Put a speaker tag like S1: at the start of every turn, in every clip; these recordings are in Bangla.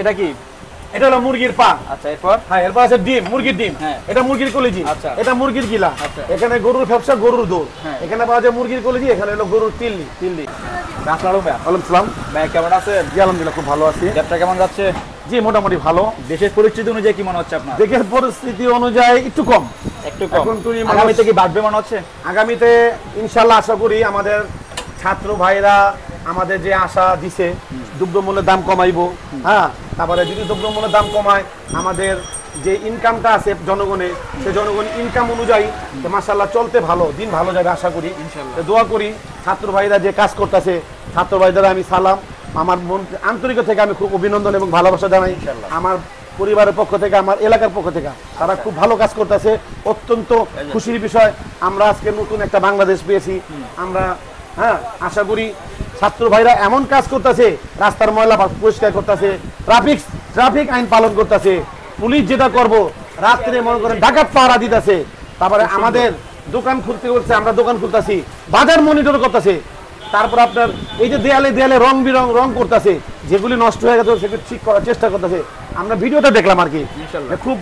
S1: এটা কি?
S2: এটা হলো মুরগির পা।
S1: আচ্ছা, এরপর?
S2: হ্যাঁ, এরপর আছে ডিম, মুরগির ডিম।
S1: হ্যাঁ।
S2: এটা মুরগির কলিজি।
S1: আচ্ছা।
S2: এটা মুরগির গিলা।
S1: আচ্ছা।
S2: এখানে গরুর ফ্যাপসা, গরুর দোল।
S1: হ্যাঁ।
S2: এখানে পাওয়া যায় মুরগির কলিজি, এখানে হলো গরুর তিল্লি।
S1: আসসালামু আলাইকুম।
S2: ওয়ালাইকুম সালাম।
S1: ভাই কেমন আছেন?
S2: জি আলহামদুলিল্লাহ খুব ভালো আছি।
S1: ব্যবসা কেমন যাচ্ছে?
S2: জি মোটামুটি ভালো।
S1: দেশের পরিস্থিতি অনুযায়ী কি মনে হচ্ছে আপনার?
S2: দেশের পরিস্থিতি অনুযায়ী একটু কম।
S1: একটু কম।
S2: এখন তুই
S1: আগামীতে কি বাড়বে মনে হচ্ছে?
S2: আগামীতে ইনশাল্লাহ আশা করি আমাদের ছাত্র ভাইরা আমাদের যে আশা দিছে দ্রব্যমূল্যের দাম কমাইবো। হ্যাঁ, তারপরে যদি দ্রব্যমূল্যের দাম কমায় আমাদের যে ইনকামটা আছে জনগণের, সে জনগণ ইনকাম অনুযায়ী মাশাআল্লাহ চলতে ভালো দিন ভালো যাবে আশা করি ইনশাআল্লাহ। দোয়া করি ছাত্র ভাইরা যে কাজ করতেছে, ছাত্র ভাইদের আমি সালাম, আমার মন আন্তরিক থেকে আমি খুব অভিনন্দন এবং ভালোবাসা জানাই। আমার পরিবারের পক্ষ থেকে, আমার এলাকার পক্ষ থেকে তারা খুব ভালো কাজ করতেছে, অত্যন্ত খুশির বিষয়। আমরা আজকে নতুন একটা বাংলাদেশ পেয়েছি। আমরা আশা করি ছাত্র ভাইরা এমন কাজ করতেছে, রাস্তার ময়লা পরিষ্কার করতেছে, ট্রাফিক আইন পালন করতেছে, পুলিশ যেটা করব রাত্রে মনে করেন ডাকাত পাহারা দিতেছে, তারপরে আমাদের দোকান খুলতে করছে, আমরা দোকান খুলতেছি, বাজার মনিটর করতেছে, তারপর আপনার এই যে দেয়ালে দেয়ালে রং বিরং রং করতেছে, যেগুলি নষ্ট হয়ে গেছে সেগুলো ঠিক করার চেষ্টা করতেছে। আমরা ভিডিওটা দেখলাম আর কি, খুব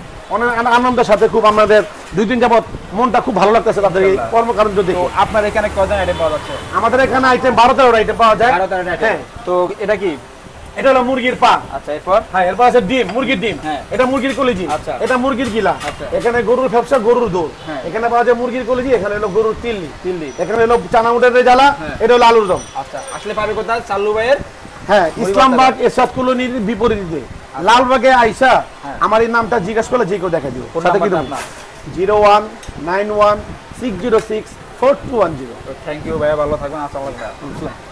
S2: আনন্দের সাথে, খুব আমাদের 2 দিন যাবত মনটা খুব ভালো লাগতেছে তাদের এই কর্মকাণ্ড দেখে।
S1: আপনার এখানে কয়জন আইটেম পাওয়া যাচ্ছে?
S2: আমাদের এখানে আইটেম 12-13টা আইটেম পাওয়া যায়।
S1: 12-13টা আইটেম। তো এটা কি?
S2: এটা হলো মুরগির পা।
S1: আচ্ছা, এরপর?
S2: হ্যাঁ, এরপর আছে ডিম, মুরগির ডিম।
S1: হ্যাঁ।
S2: এটা মুরগির কলিজি।
S1: আচ্ছা।
S2: এটা মুরগির গিলা।
S1: আচ্ছা।
S2: এখানে গরুর ফ্যাপসা, গরুর দোল।
S1: হ্যাঁ।
S2: এখানে পাওয়া যায় মুরগির কলিজি, এখানে হলো গরুর তিল্লি। এখানে হলো চানা উটের রেজালা।
S1: হ্যাঁ।
S2: এটা হলো আলুর দম।
S1: আচ্ছা, আসলে পাবে কোথায়? চাল্লু ভাইয়ের?
S2: হ্যাঁ, ইসলামবাগ এরশাদ কলোনির বিপরীতে লালবাগে আইসা আমার এই নামটা জিজ্ঞাসা করলে যে কেউ দেখা দিও। সাথে কি দেবো? 0191606421
S1: থ্যাংক ইউ ভাইয়া, ভালো থাকবেন। আসসালামু আলাইকুম।